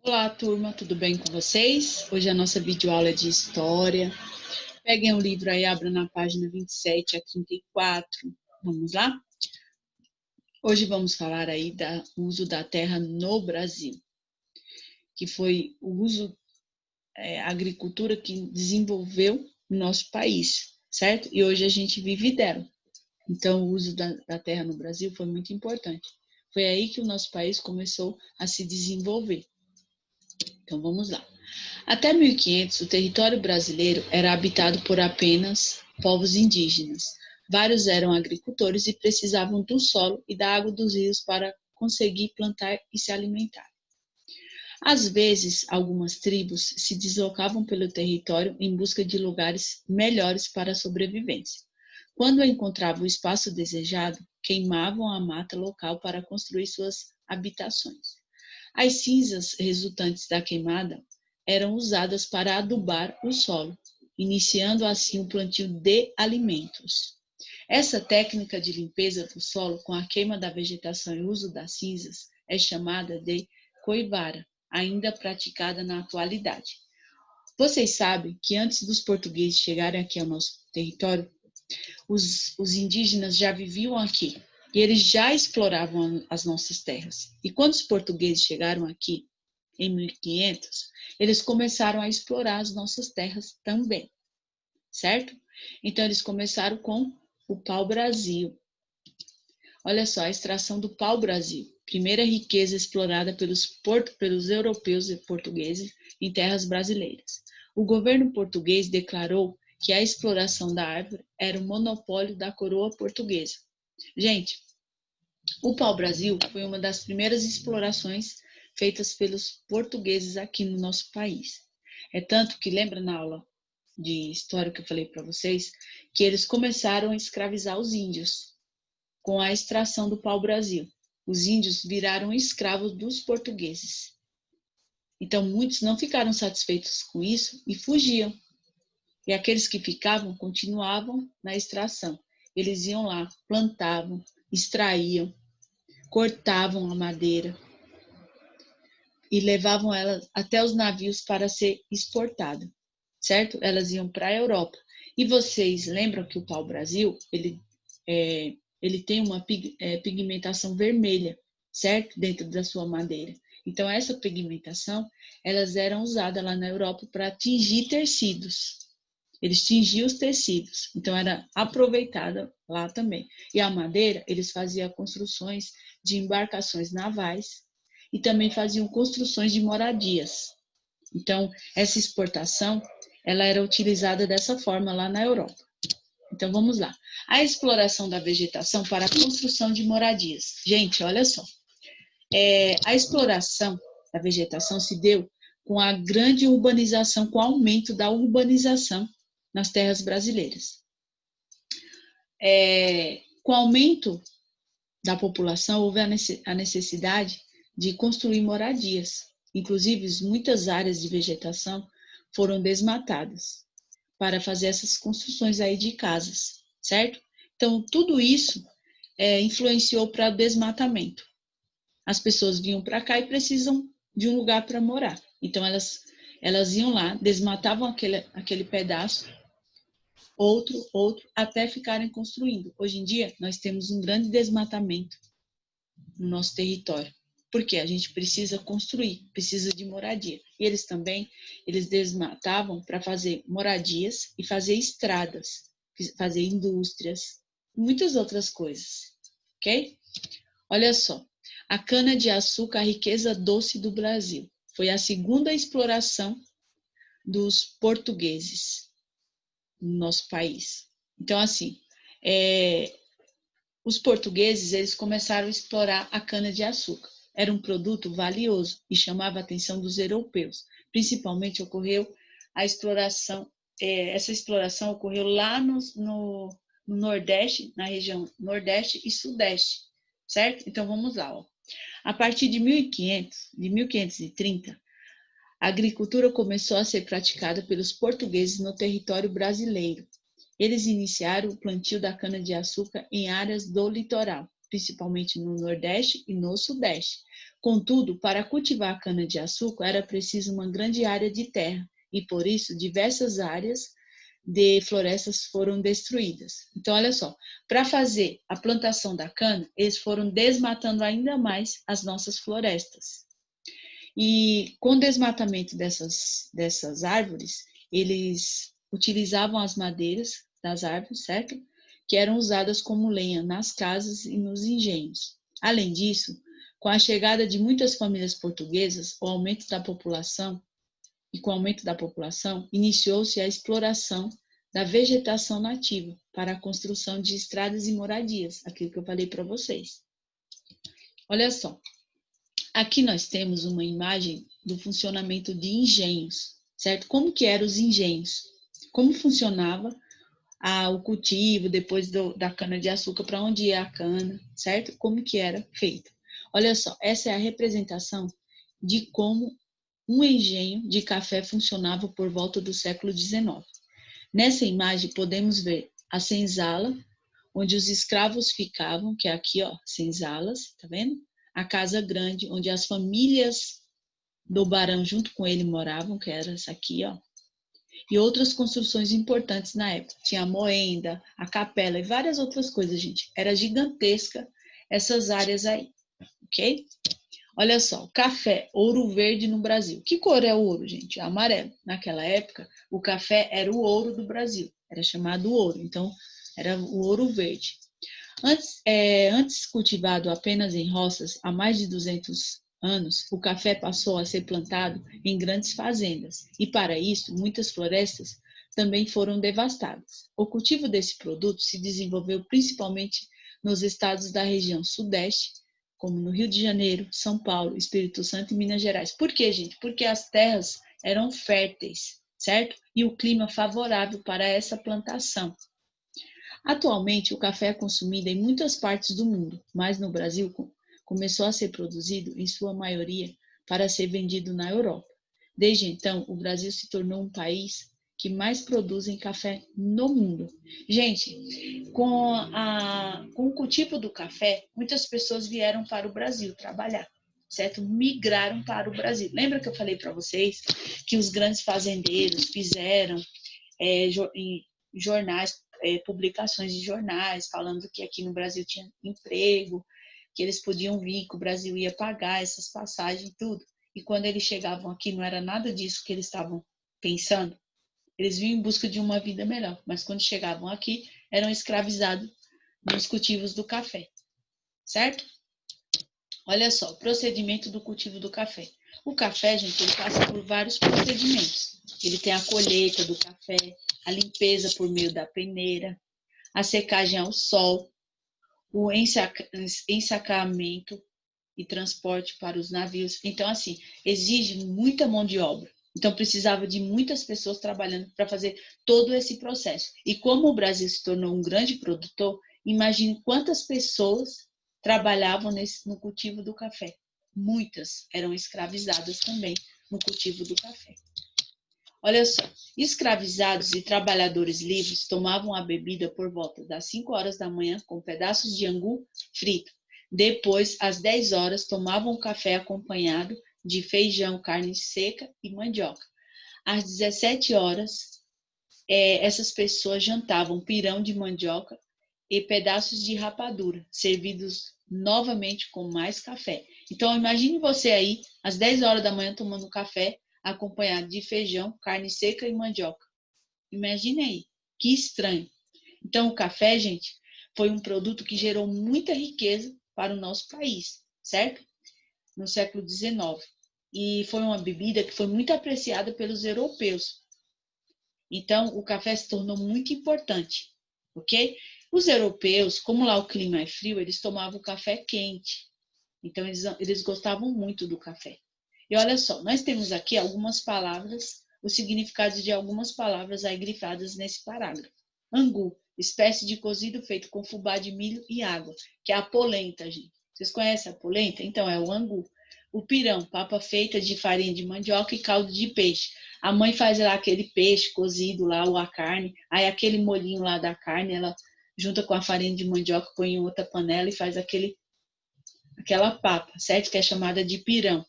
Olá, turma, tudo bem com vocês? Hoje a nossa videoaula é de História. Peguem o livro aí, abram na página 27 a 34. Vamos lá? Hoje vamos falar aí do uso da terra no Brasil, que foi o uso, a agricultura que desenvolveu o nosso país, certo? E hoje a gente vive dela. Então, o uso da terra no Brasil foi muito importante. Foi aí que o nosso país começou a se desenvolver. Então, vamos lá. Até 1500, o território brasileiro era habitado por apenas povos indígenas. Vários eram agricultores e precisavam do solo e da água dos rios para conseguir plantar e se alimentar. Às vezes, algumas tribos se deslocavam pelo território em busca de lugares melhores para a sobrevivência. Quando encontravam o espaço desejado, queimavam a mata local para construir suas habitações. As cinzas resultantes da queimada eram usadas para adubar o solo, iniciando assim o plantio de alimentos. Essa técnica de limpeza do solo com a queima da vegetação e o uso das cinzas é chamada de coivara, ainda praticada na atualidade. Vocês sabem que antes dos portugueses chegarem aqui ao nosso território, os indígenas já viviam aqui e eles já exploravam as nossas terras. E quando os portugueses chegaram aqui, em 1500, eles começaram a explorar as nossas terras também, certo? Então, eles começaram com o pau-brasil. Olha só, a extração do pau-brasil, primeira riqueza explorada pelos europeus e portugueses em terras brasileiras. O governo português declarou que a exploração da árvore era um monopólio da coroa portuguesa. Gente, o pau-brasil foi uma das primeiras explorações feitas pelos portugueses aqui no nosso país. É tanto que, lembra na aula de história que eu falei para vocês, que eles começaram a escravizar os índios com a extração do pau-brasil. Os índios viraram escravos dos portugueses. Então, muitos não ficaram satisfeitos com isso e fugiam. E aqueles que ficavam continuavam na extração. Eles iam lá, plantavam, extraíam, cortavam a madeira e levavam ela até os navios para ser exportada, certo? Elas iam para a Europa. E vocês lembram que o pau-brasil, ele tem uma pigmentação vermelha, certo? Dentro da sua madeira. Então, essa pigmentação, elas eram usadas lá na Europa para tingir tecidos. Eles tingiam os tecidos, então era aproveitada lá também. E a madeira, eles faziam construções de embarcações navais e também faziam construções de moradias. Então, essa exportação, ela era utilizada dessa forma lá na Europa. Então, vamos lá. A exploração da vegetação para a construção de moradias. Gente, olha só. A exploração da vegetação se deu com a grande urbanização, com o aumento da urbanização nas terras brasileiras. Com o aumento da população, houve a necessidade de construir moradias. Inclusive, muitas áreas de vegetação foram desmatadas para fazer essas construções aí de casas, certo? Então, tudo isso influenciou para o desmatamento. As pessoas vinham para cá e precisam de um lugar para morar. Então, elas iam lá, desmatavam aquele pedaço, outro, até ficarem construindo. Hoje em dia, nós temos um grande desmatamento no nosso território, porque a gente precisa construir, precisa de moradia. E eles também, eles desmatavam para fazer moradias e fazer estradas, fazer indústrias, muitas outras coisas, ok? Olha só, a cana-de-açúcar, a riqueza doce do Brasil, foi a segunda exploração dos portugueses no nosso país. Então, assim, os portugueses, eles começaram a explorar a cana-de-açúcar. Era um produto valioso e chamava a atenção dos europeus. Principalmente ocorreu a exploração, essa exploração ocorreu lá no Nordeste, na região Nordeste e Sudeste, certo? Então, vamos lá. Ó. A partir de 1530, a agricultura começou a ser praticada pelos portugueses no território brasileiro. Eles iniciaram o plantio da cana-de-açúcar em áreas do litoral. principalmente no Nordeste e no Sudeste. Contudo, para cultivar a cana-de-açúcar era preciso uma grande área de terra e, por isso, diversas áreas de florestas foram destruídas. Então, olha só, para fazer a plantação da cana, eles foram desmatando ainda mais as nossas florestas. E com o desmatamento dessas árvores, eles utilizavam as madeiras das árvores, certo? Que eram usadas como lenha nas casas e nos engenhos. Além disso, com a chegada de muitas famílias portuguesas, o aumento da população, iniciou-se a exploração da vegetação nativa para a construção de estradas e moradias, aquilo que eu falei para vocês. Olha só, aqui nós temos uma imagem do funcionamento de engenhos, certo? Como que eram os engenhos? Como funcionava o cultivo depois da cana-de-açúcar, para onde ia a cana, certo? Como que era feito? Olha só, essa é a representação de como um engenho de café funcionava por volta do século XIX. Nessa imagem podemos ver a senzala, onde os escravos ficavam, que é aqui, ó, senzalas, tá vendo? A casa grande, onde as famílias do barão junto com ele moravam, que era essa aqui, ó. E outras construções importantes na época. Tinha a moenda, a capela e várias outras coisas, gente. Era gigantesca essas áreas aí, ok? Olha só, café, ouro verde no Brasil. Que cor é o ouro, gente? Amarelo. Naquela época, o café era o ouro do Brasil. Era chamado ouro, então era o ouro verde. Antes cultivado apenas em roças, há mais de 200 anos, o café passou a ser plantado em grandes fazendas. E para isso, muitas florestas também foram devastadas. O cultivo desse produto se desenvolveu principalmente nos estados da região sudeste, como no Rio de Janeiro, São Paulo, Espírito Santo e Minas Gerais. Por quê, gente? Porque as terras eram férteis, certo? E o clima favorável para essa plantação. Atualmente, o café é consumido em muitas partes do mundo, mas no Brasil começou a ser produzido, em sua maioria, para ser vendido na Europa. Desde então, o Brasil se tornou um país que mais produzem café no mundo. Gente, com o cultivo do café, muitas pessoas vieram para o Brasil trabalhar, certo? Migraram para o Brasil. Lembra que eu falei para vocês que os grandes fazendeiros fizeram jornais, publicações de jornais, falando que aqui no Brasil tinha emprego, que eles podiam vir, que o Brasil ia pagar essas passagens e tudo. E quando eles chegavam aqui, não era nada disso que eles estavam pensando. Eles vinham em busca de uma vida melhor, mas quando chegavam aqui, eram escravizados nos cultivos do café, certo? Olha só, o procedimento do cultivo do café. O café, gente, ele passa por vários procedimentos. Ele tem a colheita do café, a limpeza por meio da peneira, a secagem ao sol, o ensacamento e transporte para os navios. Então, assim, exige muita mão de obra. Então, precisava de muitas pessoas trabalhando para fazer todo esse processo. E como o Brasil se tornou um grande produtor, imagine quantas pessoas trabalhavam no cultivo do café. Muitas eram escravizadas também no cultivo do café. Olha só, escravizados e trabalhadores livres tomavam a bebida por volta das 5 horas da manhã com pedaços de angu frito. Depois, às 10 horas, tomavam um café acompanhado de feijão, carne seca e mandioca. Às 17 horas, essas pessoas jantavam pirão de mandioca e pedaços de rapadura, servidos novamente com mais café. Então, imagine você aí, às 10 horas da manhã, tomando café, acompanhado de feijão, carne seca e mandioca. Imagine aí, que estranho. Então, o café, gente, foi um produto que gerou muita riqueza para o nosso país, certo? No século XIX. E foi uma bebida que foi muito apreciada pelos europeus. Então, o café se tornou muito importante, ok? Os europeus, como lá o clima é frio, eles tomavam café quente. Então, eles gostavam muito do café. E olha só, nós temos aqui algumas palavras, os significados de algumas palavras aí grifadas nesse parágrafo. Angu, espécie de cozido feito com fubá de milho e água, que é a polenta, gente. Vocês conhecem a polenta? Então, é o angu. O pirão, papa feita de farinha de mandioca e caldo de peixe. A mãe faz lá aquele peixe cozido lá, ou a carne, aí aquele molhinho lá da carne, ela junta com a farinha de mandioca, põe em outra panela e faz aquela papa, certo? Que é chamada de pirão.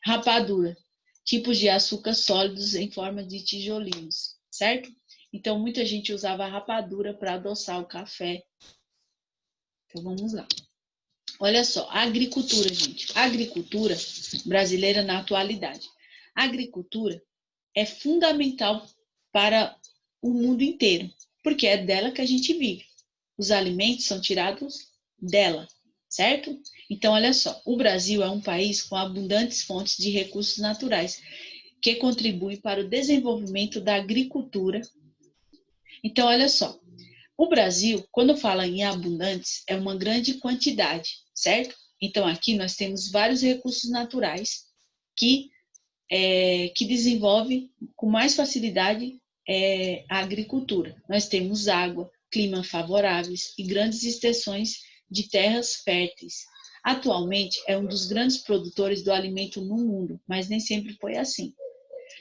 Rapadura, tipos de açúcar sólidos em forma de tijolinhos, certo? Então, muita gente usava a rapadura para adoçar o café. Então, vamos lá. Olha só, a agricultura, gente. A agricultura brasileira na atualidade. A agricultura é fundamental para o mundo inteiro, porque é dela que a gente vive. Os alimentos são tirados dela, certo? Então, olha só, o Brasil é um país com abundantes fontes de recursos naturais que contribuem para o desenvolvimento da agricultura. Então, olha só, o Brasil, quando fala em abundantes, é uma grande quantidade, certo? Então, aqui nós temos vários recursos naturais que desenvolve com mais facilidade a agricultura. Nós temos água, clima favoráveis e grandes extensões de terras férteis. Atualmente é um dos grandes produtores do alimento no mundo, mas nem sempre foi assim.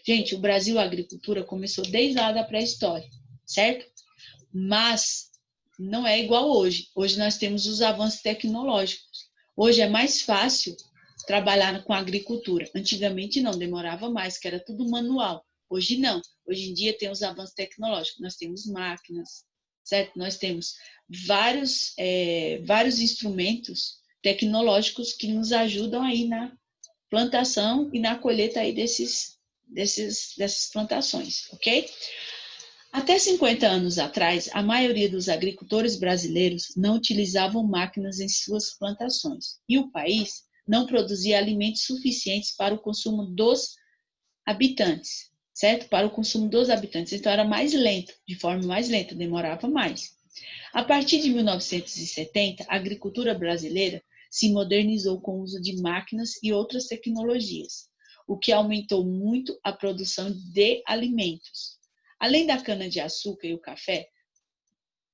Gente, o Brasil, a agricultura começou desde lá da pré-história, certo? Mas não é igual hoje. Hoje nós temos os avanços tecnológicos. Hoje é mais fácil trabalhar com a agricultura. Antigamente não, demorava mais, que era tudo manual. Hoje não. Hoje em dia tem os avanços tecnológicos. Nós temos máquinas, certo? Nós temos vários instrumentos tecnológicos que nos ajudam aí na plantação e na colheita aí dessas plantações, ok? Até 50 anos atrás, a maioria dos agricultores brasileiros não utilizavam máquinas em suas plantações e o país não produzia alimentos suficientes para o consumo dos habitantes, certo? Para o consumo dos habitantes. Então era mais lento, de forma mais lenta, demorava mais. A partir de 1970, a agricultura brasileira se modernizou com o uso de máquinas e outras tecnologias, o que aumentou muito a produção de alimentos. Além da cana-de-açúcar e o café,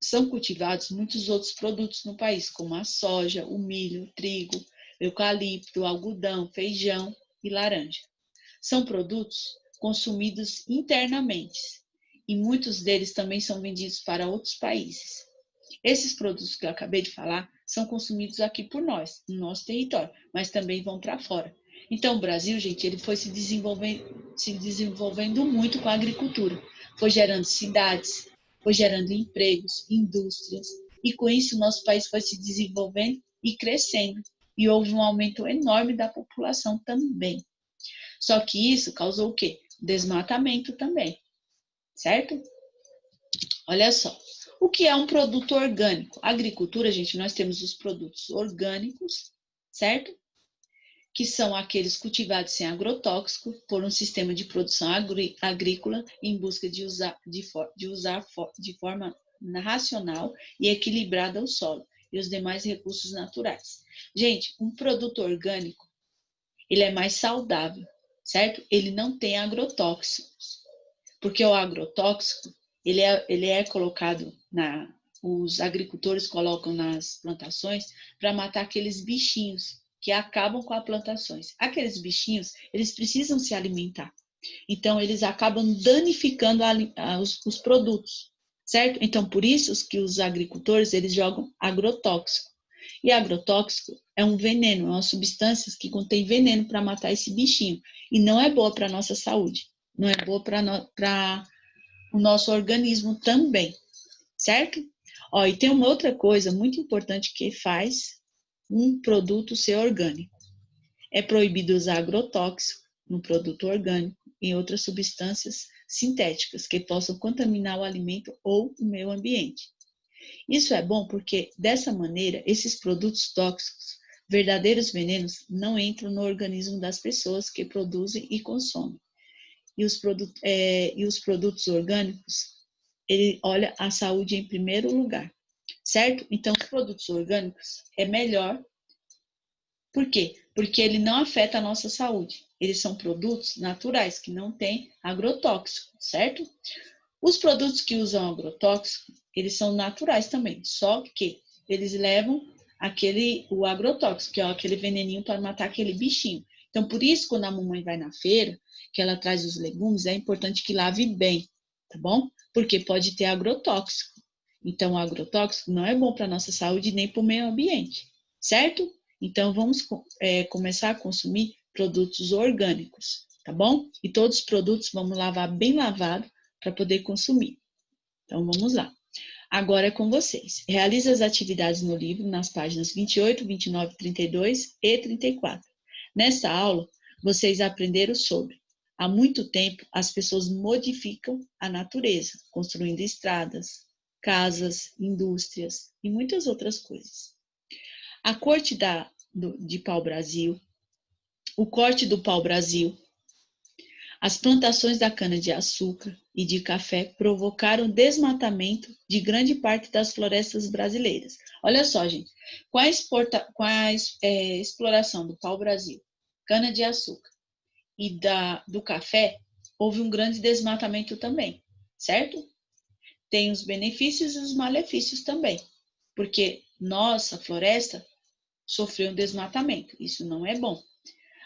são cultivados muitos outros produtos no país, como a soja, o milho, o trigo, o eucalipto, o algodão, feijão e laranja. São produtos consumidos internamente e muitos deles também são vendidos para outros países. Esses produtos que eu acabei de falar são consumidos aqui por nós, no nosso território, mas também vão para fora. Então, o Brasil, gente, ele foi se desenvolvendo muito com a agricultura. Foi gerando cidades, foi gerando empregos, indústrias, e com isso o nosso país foi se desenvolvendo e crescendo. E houve um aumento enorme da população também. Só que isso causou o quê? Desmatamento também, certo? Olha só. O que é um produto orgânico? A agricultura, gente, nós temos os produtos orgânicos, certo? Que são aqueles cultivados sem agrotóxico, por um sistema de produção agrícola em busca de usar de forma racional e equilibrada o solo e os demais recursos naturais. Gente, um produto orgânico, ele é mais saudável, certo? Ele não tem agrotóxicos, porque o agrotóxico, ele é colocado os agricultores colocam nas plantações para matar aqueles bichinhos que acabam com as plantações. Aqueles bichinhos, eles precisam se alimentar. Então, eles acabam danificando os produtos, certo? Então, por isso que os agricultores, eles jogam agrotóxico. E agrotóxico é um veneno, é uma substância que contém veneno para matar esse bichinho. E não é boa para a nossa saúde. Não é boa para o nosso organismo também, certo? Ó, e tem uma outra coisa muito importante que faz um produto ser orgânico. É proibido usar agrotóxico no produto orgânico e outras substâncias sintéticas que possam contaminar o alimento ou o meio ambiente. Isso é bom porque, dessa maneira, esses produtos tóxicos, verdadeiros venenos, não entram no organismo das pessoas que produzem e consomem. E os produtos orgânicos, ele olha a saúde em primeiro lugar, certo? Então, os produtos orgânicos é melhor. Por quê? Porque ele não afeta a nossa saúde. Eles são produtos naturais, que não têm agrotóxico, certo? Os produtos que usam agrotóxico, eles são naturais também, só que eles levam o agrotóxico, que é aquele veneninho para matar aquele bichinho. Então, por isso, quando a mamãe vai na feira, que ela traz os legumes, é importante que lave bem, tá bom? Porque pode ter agrotóxico. Então, o agrotóxico não é bom para a nossa saúde nem para o meio ambiente, certo? Então, vamos começar a consumir produtos orgânicos, tá bom? E todos os produtos vamos lavar bem lavado para poder consumir. Então, vamos lá. Agora é com vocês. Realize as atividades no livro nas páginas 28, 29, 32 e 34. Nesta aula, vocês aprenderam sobre: há muito tempo, as pessoas modificam a natureza, construindo estradas, casas, indústrias e muitas outras coisas. A corte de pau-brasil, o corte do pau-brasil, as plantações da cana-de-açúcar e de café provocaram o desmatamento de grande parte das florestas brasileiras. Olha só, gente, com a exploração do pau-brasil, cana-de-açúcar e do café, houve um grande desmatamento também, certo? Tem os benefícios e os malefícios também, porque nossa floresta sofreu um desmatamento, isso não é bom.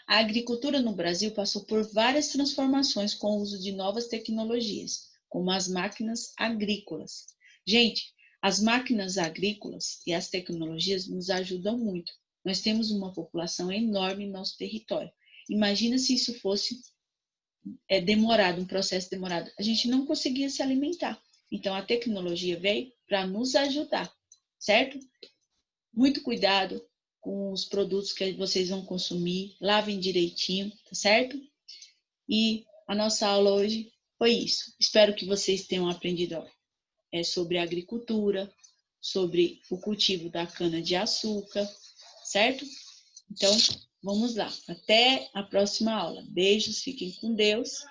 A agricultura no Brasil passou por várias transformações com o uso de novas tecnologias, como as máquinas agrícolas. Gente, as máquinas agrícolas e as tecnologias nos ajudam muito. Nós temos uma população enorme em nosso território. Imagina se isso fosse demorado, um processo demorado. A gente não conseguia se alimentar. Então, a tecnologia veio para nos ajudar, certo? Muito cuidado com os produtos que vocês vão consumir, lavem direitinho, tá certo? E a nossa aula hoje foi isso. Espero que vocês tenham aprendido sobre agricultura, sobre o cultivo da cana-de-açúcar, certo? Então, vamos lá. Até a próxima aula. Beijos, fiquem com Deus.